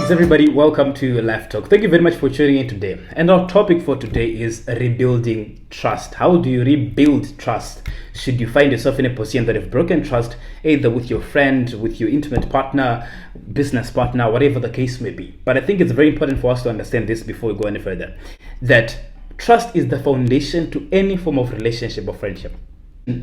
Greetings everybody, welcome to Life Talk. Thank you very much for tuning in today. And our topic for today is rebuilding trust. How do you rebuild trust? Should you find yourself in a position that you've broken trust, either with your friend, with your intimate partner, business partner, whatever the case may be. But I think it's very important for us to understand this before we go any further, that trust is the foundation to any form of relationship or friendship.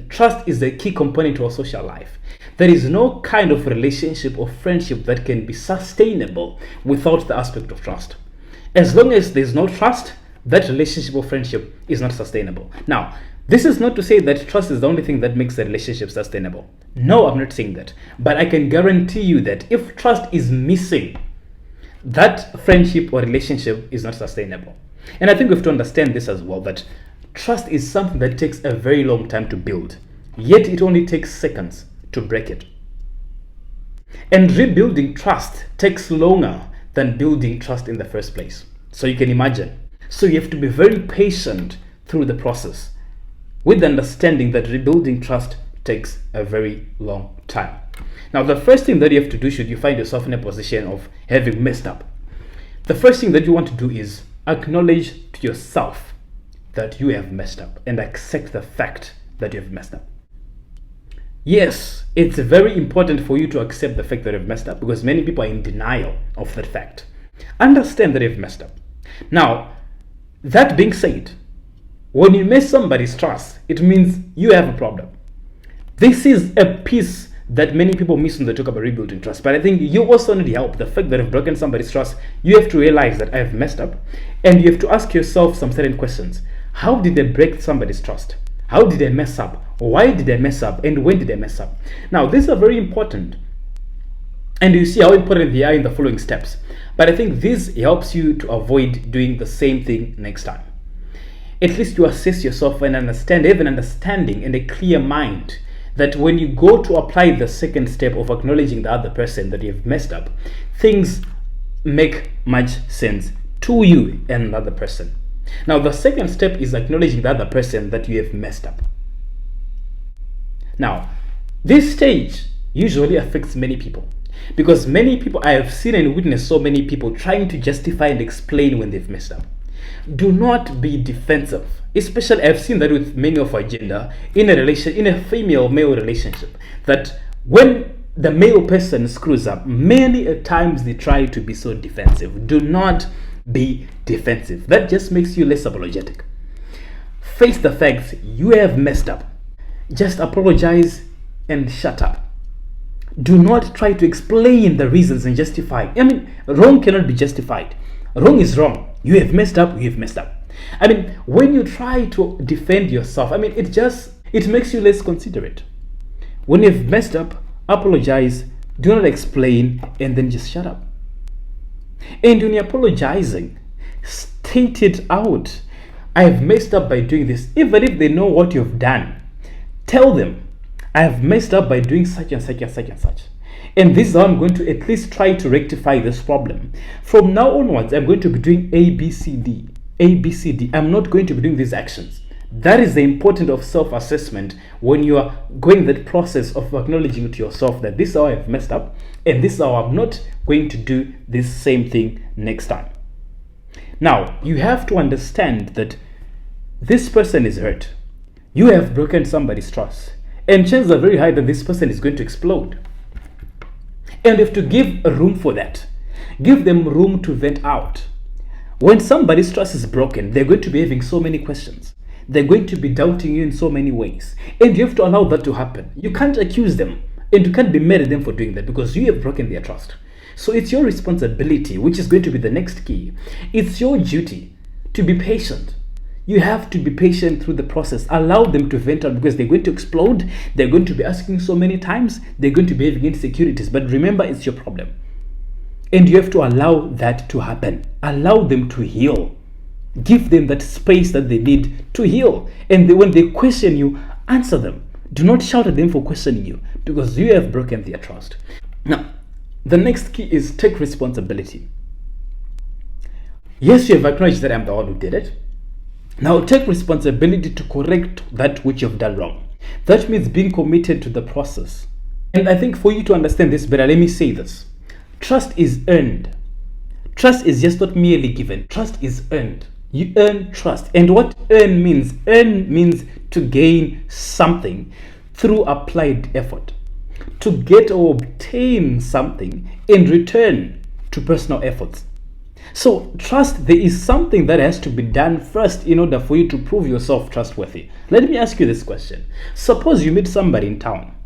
Trust is the key component to our social life. There is no kind of relationship or friendship that can be sustainable without the aspect of trust. As long as there's no trust, that relationship or friendship is not sustainable. Now, this is not to say that trust is the only thing that makes a relationship sustainable. No, I'm not saying that. But I can guarantee you that if trust is missing, that friendship or relationship is not sustainable. And I think we have to understand this as well, that trust is something that takes a very long time to build, yet it only takes seconds to break it. And rebuilding trust takes longer than building trust in the first place. So you can imagine. So you have to be very patient through the process, with the understanding that rebuilding trust takes a very long time. Now, the first thing that you have to do, should you find yourself in a position of having messed up, the first thing that you want to do is acknowledge to yourself that you have messed up and accept the fact that you have messed up. Yes, it's very important for you to accept the fact that you've messed up, because many people are in denial of that fact. Understand that you've messed up. Now, that being said, when you mess somebody's trust, it means you have a problem. This is a piece that many people miss when they talk about rebuilding trust. But I think you also need help. The fact that you've broken somebody's trust, you have to realize that I have messed up, and you have to ask yourself some certain questions. How did I break somebody's trust? How did I mess up? Why did I mess up? And when did I mess up? Now, these are very important. And you see how important they are in the following steps. But I think this helps you to avoid doing the same thing next time. At least you assess yourself and understand, have an understanding and a clear mind that when you go to apply the second step of acknowledging the other person that you've messed up, things make much sense to you and another person. Now, the second step is acknowledging the other person that you have messed up. Now, this stage usually affects many people, because many people, I have seen and witnessed so many people trying to justify and explain when they've messed up. Do not be defensive. Especially, I've seen that with many of our gender in a female-male relationship, that when the male person screws up, many a times they try to be so defensive. Do not be defensive. That just makes you less apologetic. Face the facts. You have messed up. Just apologize and shut up. Do not try to explain the reasons and justify. I mean, wrong cannot be justified. Wrong is wrong. You have messed up. You have messed up. I mean, when you try to defend yourself, I mean, it makes you less considerate. When you've messed up, apologize, do not explain, and then just shut up. And when you're apologizing, state it out. I have messed up by doing this. Even if they know what you've done, tell them, I have messed up by doing such and such and such and such. And this is how I'm going to at least try to rectify this problem. From now onwards, I'm going to be doing A, B, C, D. A, B, C, D. I'm not going to be doing these actions. That is the importance of self-assessment when you are going that process of acknowledging to yourself that this is how I've messed up, and this is how I'm not going to do this same thing next time. Now, you have to understand that this person is hurt. You have broken somebody's trust, and chances are very high that this person is going to explode. And you have to give room for that. Give them room to vent out. When somebody's trust is broken, they're going to be having so many questions. They're going to be doubting you in so many ways. And you have to allow that to happen. You can't accuse them, and you can't be mad at them for doing that, because you have broken their trust. So it's your responsibility, which is going to be the next key. It's your duty to be patient. You have to be patient through the process. Allow them to vent out, because they're going to explode. They're going to be asking so many times. They're going to be having insecurities. But remember, it's your problem. And you have to allow that to happen. Allow them to heal. Give them that space that they need to heal. And when they question you, answer them. Do not shout at them for questioning you, because you have broken their trust. Now, the next key is take responsibility. Yes, you have acknowledged that I'm the one who did it. Now take responsibility to correct that which you've done wrong. That means being committed to the process. And I think for you to understand this better, let me say this. Trust is earned. Trust is just not merely given. Trust is earned. You earn trust. And what earn means to gain something through applied effort. To get or obtain something in return to personal efforts. So trust, there is something that has to be done first in order for you to prove yourself trustworthy. Let me ask you this question. Suppose you meet somebody in town.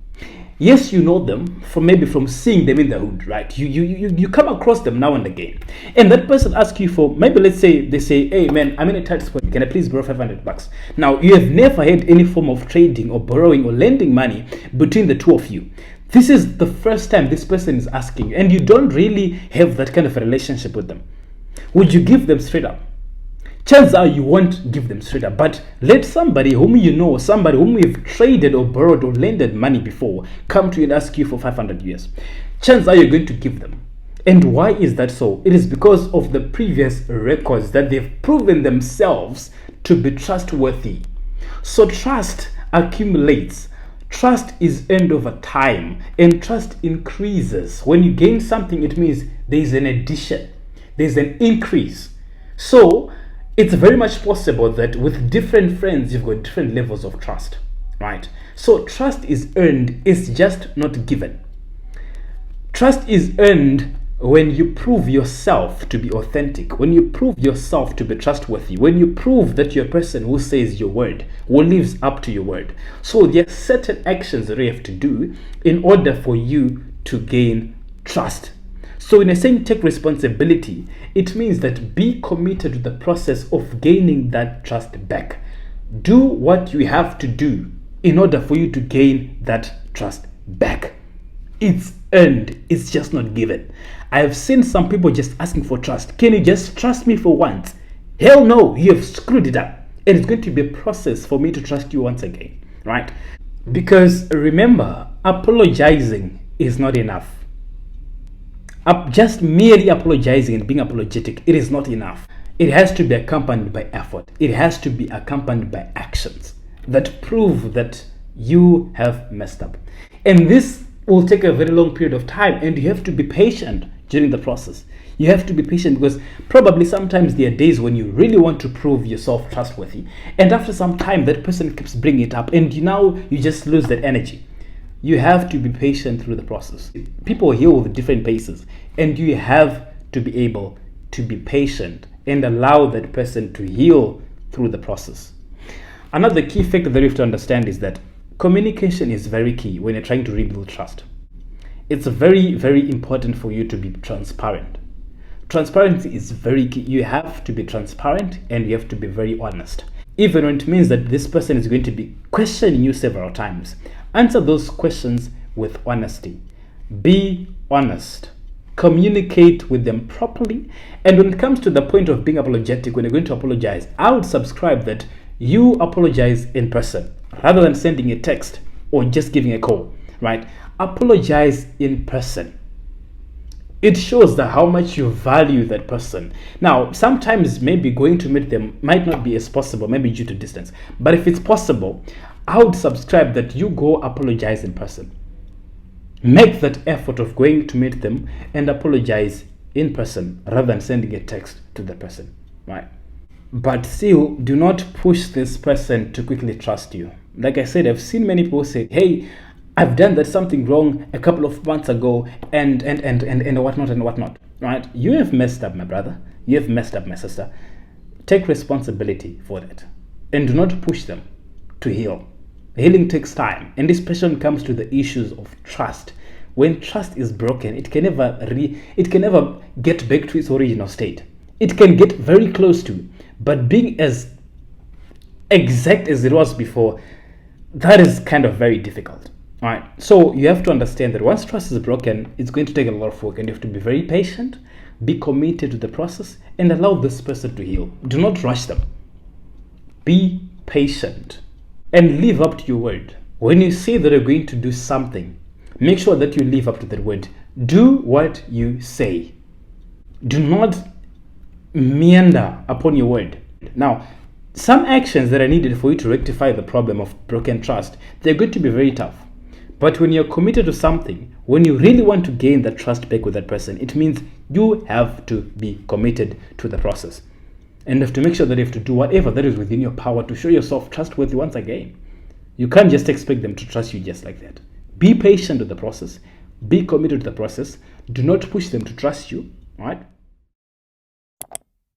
Yes, you know them from seeing them in the hood, right? You come across them now and again. And that person asks you for, maybe let's say they say, hey man, I'm in a tight spot. Can I please borrow $500? Now, you have never had any form of trading or borrowing or lending money between the two of you. This is the first time this person is asking you, and you don't really have that kind of a relationship with them. Would you give them straight up? Chances are you won't give them straight up, but let somebody whom you know, somebody whom you've traded or borrowed or lended money before, come to you and ask you for 500 US. Chances are you're going to give them. And why is that so? It is because of the previous records that they've proven themselves to be trustworthy. So trust accumulates. Trust is earned over time, and trust increases. When you gain something, it means there's an addition, there's an increase. So it's very much possible that with different friends, you've got different levels of trust, right? So trust is earned, it's just not given. Trust is earned when you prove yourself to be authentic, when you prove yourself to be trustworthy, when you prove that you're a person who says your word, who lives up to your word. So there are certain actions that you have to do in order for you to gain trust. So in a saying take responsibility, it means that be committed to the process of gaining that trust back. Do what you have to do in order for you to gain that trust back. It's earned, it's just not given. I have seen some people just asking for trust. Can you just trust me for once? Hell no, you have screwed it up. And it's going to be a process for me to trust you once again, right? Because remember, apologizing is not enough. Just merely apologizing and being apologetic, it is not enough. It has to be accompanied by effort. It has to be accompanied by actions that prove that you have messed up. And this will take a very long period of time, and you have to be patient during the process. You have to be patient because probably sometimes there are days when you really want to prove yourself trustworthy, and after some time that person keeps bringing it up, and you just lose that energy. You have to be patient through the process. People heal with different paces, and you have to be able to be patient and allow that person to heal through the process. Another key factor that you have to understand is that communication is very key when you're trying to rebuild trust. It's very, very important for you to be transparent. Transparency is very key. You have to be transparent and you have to be very honest. Even when it means that this person is going to be questioning you several times, answer those questions with honesty. Be honest. Communicate with them properly. And when it comes to the point of being apologetic, when you're going to apologize, I would subscribe that you apologize in person rather than sending a text or just giving a call, right? Apologize in person. It shows that how much you value that person. Now, sometimes maybe going to meet them might not be as possible, maybe due to distance. But if it's possible, I would subscribe that you go apologize in person. Make that effort of going to meet them and apologize in person rather than sending a text to the person, right? But still, do not push this person to quickly trust you. Like I said, I've seen many people say, hey, I've done that something wrong a couple of months ago and whatnot, right? You have messed up, my brother. You have messed up, my sister. Take responsibility for that. And do not push them to heal. Healing takes time. And especially when it comes to the issues of trust. When trust is broken, it can never get back to its original state. It can get very close to, but being as exact as it was before, that is kind of very difficult. All right. So you have to understand that once trust is broken, it's going to take a lot of work, and you have to be very patient, be committed to the process, and allow this person to heal. Do not rush them. Be patient and live up to your word. When you say that you're going to do something, make sure that you live up to that word. Do what you say. Do not meander upon your word. Now, some actions that are needed for you to rectify the problem of broken trust, they're going to be very tough. But when you're committed to something, When you really want to gain that trust back with that person, it means you have to be committed to the process. And you have to make sure that you have to do whatever that is within your power to show yourself trustworthy once again. You can't just expect them to trust you just like that. Be patient with the process. Be committed to the process. Do not push them to trust you. All right?